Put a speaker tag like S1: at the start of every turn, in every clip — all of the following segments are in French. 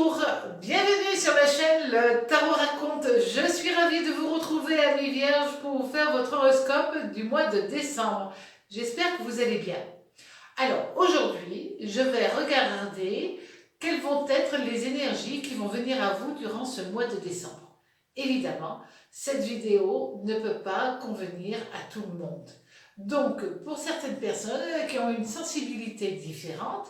S1: Bonjour, bienvenue sur la chaîne Le Tarot Raconte. Je suis ravie de vous retrouver, amis vierges, pour vous faire votre horoscope du mois de décembre. J'espère que vous allez bien. Alors, aujourd'hui, je vais regarder quelles vont être les énergies qui vont venir à vous durant ce mois de décembre. Évidemment, cette vidéo ne peut pas convenir à tout le monde. Donc, pour certaines personnes qui ont une sensibilité différente,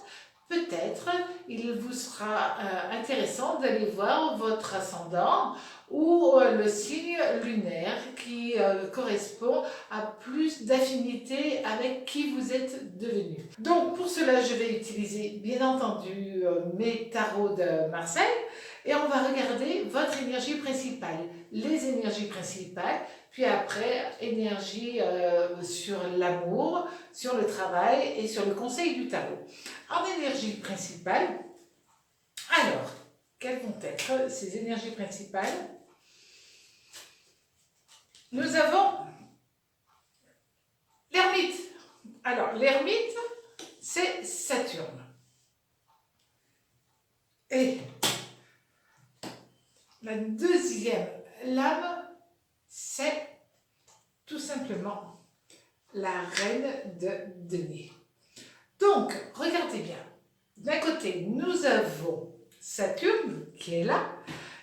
S1: peut-être il vous sera intéressant d'aller voir votre ascendant ou le signe lunaire qui correspond à plus d'affinité avec qui vous êtes devenu. Donc pour cela, je vais utiliser bien entendu mes tarots de Marseille et on va regarder votre énergie principale, les énergies principales, puis après, énergie sur l'amour, sur le travail et sur le conseil du tarot. En énergie principale, alors, quelles vont être ces énergies principales? Nous avons l'ermite. Alors, l'ermite, c'est Saturne. Et la deuxième lame, c'est tout simplement la reine de denier. Donc, regardez bien. D'un côté, nous avons Saturne qui est là,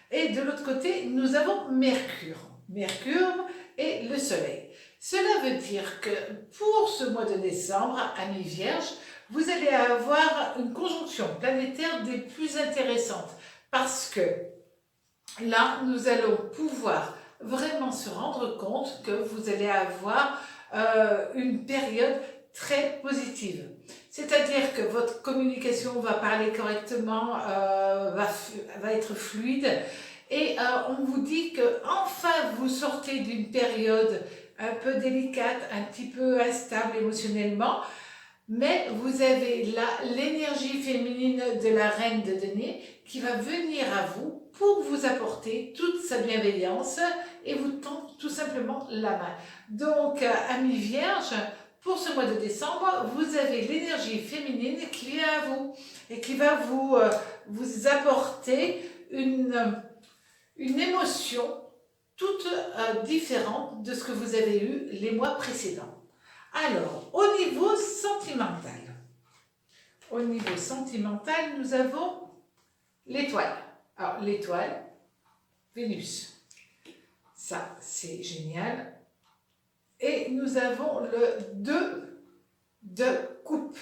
S1: et de l'autre côté, nous avons Mercure. Mercure et le Soleil. Cela veut dire que pour ce mois de décembre, amis vierges, vous allez avoir une conjonction planétaire des plus intéressantes, parce que là, nous allons pouvoir vraiment se rendre compte que vous allez avoir une période très positive. C'est-à-dire que votre communication va parler correctement, va être fluide, et on vous dit que enfin vous sortez d'une période un peu délicate, un petit peu instable émotionnellement, mais vous avez là l'énergie féminine de la reine de denier qui va venir à vous pour vous apporter toute sa bienveillance et vous tendre tout simplement la main. Donc, amis vierges, pour ce mois de décembre, vous avez l'énergie féminine qui vient à vous et qui va vous apporter une émotion toute différente de ce que vous avez eu les mois précédents. Alors, au niveau sentimental, nous avons l'étoile. Alors, l'étoile, Vénus. Ça, c'est génial. Et nous avons le 2 de coupe.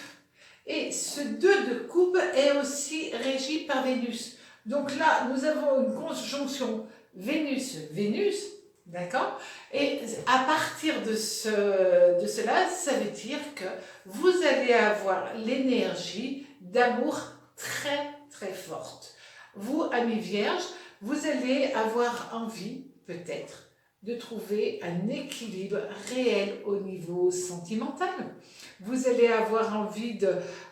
S1: Et ce 2 de coupe est aussi régi par Vénus. Donc là, nous avons une conjonction Vénus-Vénus, d'accord? Et à partir de cela, ça veut dire que vous allez avoir l'énergie d'amour très, très forte. Vous, amis vierges, vous allez avoir envie, peut-être, de trouver un équilibre réel au niveau sentimental. Vous allez avoir envie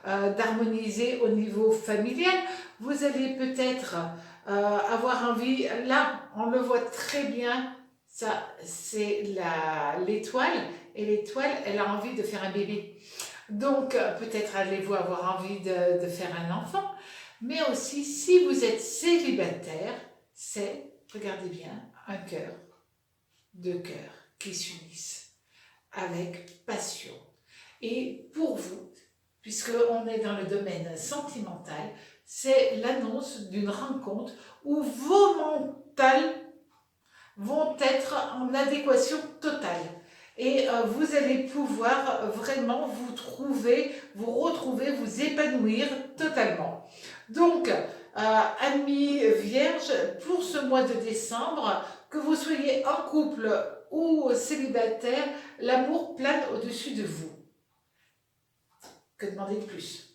S1: d'harmoniser au niveau familial. Vous allez peut-être avoir envie, là, on le voit très bien, ça, c'est l'étoile, et l'étoile, elle a envie de faire un bébé. Donc, peut-être allez-vous avoir envie de faire un enfant, mais aussi, si vous êtes célibataire, c'est, regardez bien, un cœur, deux cœurs qui s'unissent avec passion. Et pour vous, puisqu'on est dans le domaine sentimental, c'est l'annonce d'une rencontre où vos mentales vont être en adéquation totale. Et vous allez pouvoir vraiment vous retrouver, vous épanouir totalement. Donc, amis vierges, pour ce mois de décembre, que vous soyez en couple ou célibataire, l'amour plane au-dessus de vous. Que demander de plus?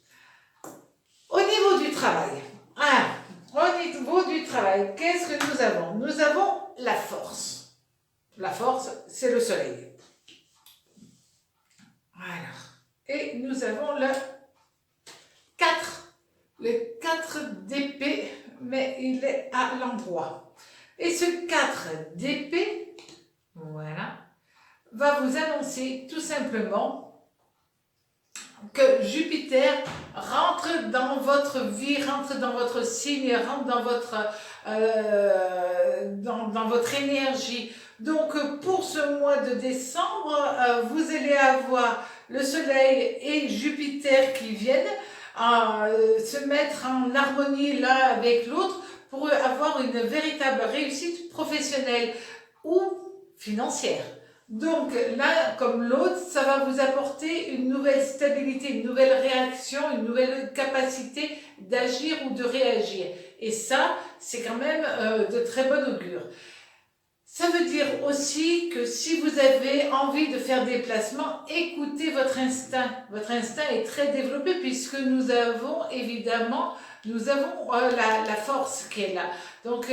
S1: Au niveau du travail, qu'est-ce que nous avons? Nous avons la force. La force, c'est le soleil. Voilà. Et nous avons le 4. Le 4 d'épée, mais il est à l'endroit. Et ce 4 d'épée, voilà, va vous annoncer tout simplement que Jupiter rentre dans votre vie, rentre dans votre signe, rentre dans votre énergie. Donc pour ce mois de décembre, vous allez avoir le Soleil et Jupiter qui viennent se mettre en harmonie l'un avec l'autre pour avoir une véritable réussite professionnelle ou financière. Donc l'un comme l'autre, ça va vous apporter une nouvelle stabilité, une nouvelle réaction, une nouvelle capacité d'agir ou de réagir. Et ça, c'est quand même de très bon augure. Ça veut dire aussi que si vous avez envie de faire des placements, écoutez votre instinct. Votre instinct est très développé puisque nous avons évidemment la force qui est là. Donc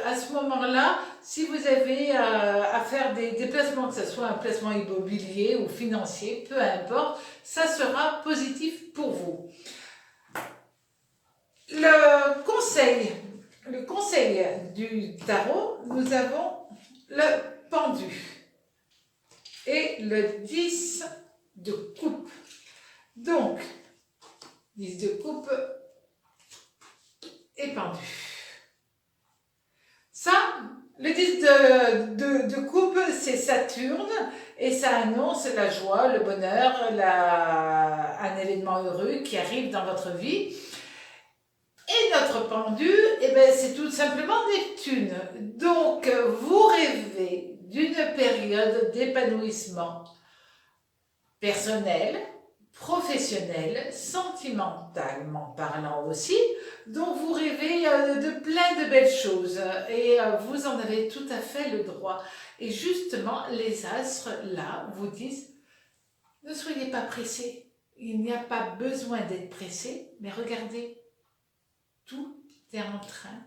S1: à ce moment-là, si vous avez à faire des placements, que ce soit un placement immobilier ou financier, peu importe, ça sera positif pour vous. Le conseil du tarot, nous avons le pendu et le 10 de coupe. Donc, 10 de coupe et pendu. Ça, le 10 de coupe, c'est Saturne et ça annonce la joie, le bonheur, un événement heureux qui arrive dans votre vie. Et notre pendu, eh ben, c'est tout simplement Neptune. Donc, vous rêvez d'une période d'épanouissement personnel, professionnel, sentimentalement parlant aussi. Donc, vous rêvez de plein de belles choses et vous en avez tout à fait le droit. Et justement, les astres, là, vous disent, ne soyez pas pressés. Il n'y a pas besoin d'être pressé, mais regardez, tout est en train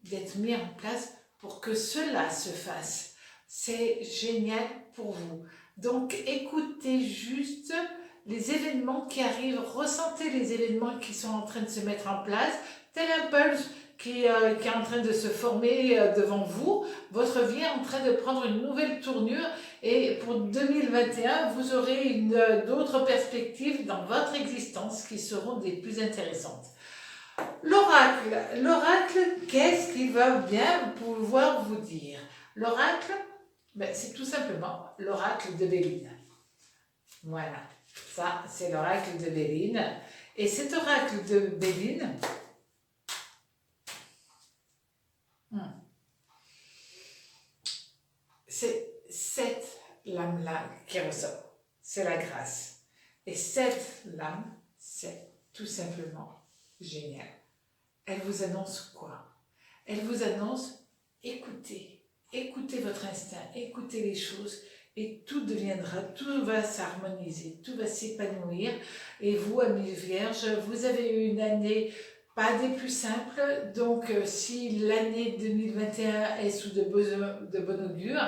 S1: d'être mis en place pour que cela se fasse. C'est génial pour vous. Donc, écoutez juste les événements qui arrivent, ressentez les événements qui sont en train de se mettre en place, tel un pulse qui est en train de se former devant vous. Votre vie est en train de prendre une nouvelle tournure et pour 2021, vous aurez d'autres perspectives dans votre existence qui seront des plus intéressantes. L'oracle, qu'est-ce qu'il va bien pouvoir vous dire? L'oracle, ben, c'est tout simplement l'oracle de Béline. Voilà, ça c'est l'oracle de Béline. Et cet oracle de Béline, c'est cette lame-là qui ressort. C'est la grâce. Et cette lame, c'est tout simplement génial. Elle vous annonce quoi? Elle vous annonce, écoutez votre instinct, écoutez les choses et tout deviendra, tout va s'harmoniser, tout va s'épanouir. Et vous, amis vierges, vous avez eu une année pas des plus simples, donc si l'année 2021 est sous de bon augure,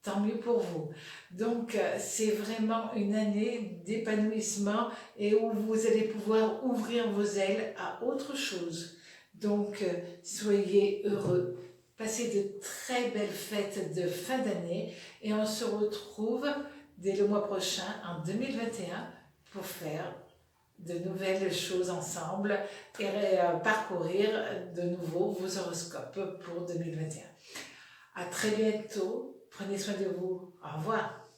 S1: tant mieux pour vous. Donc c'est vraiment une année d'épanouissement et où vous allez pouvoir ouvrir vos ailes à autre chose. Donc soyez heureux, passez de très belles fêtes de fin d'année et on se retrouve dès le mois prochain en 2021 pour faire de nouvelles choses ensemble et parcourir de nouveau vos horoscopes pour 2021. À très bientôt, prenez soin de vous, au revoir.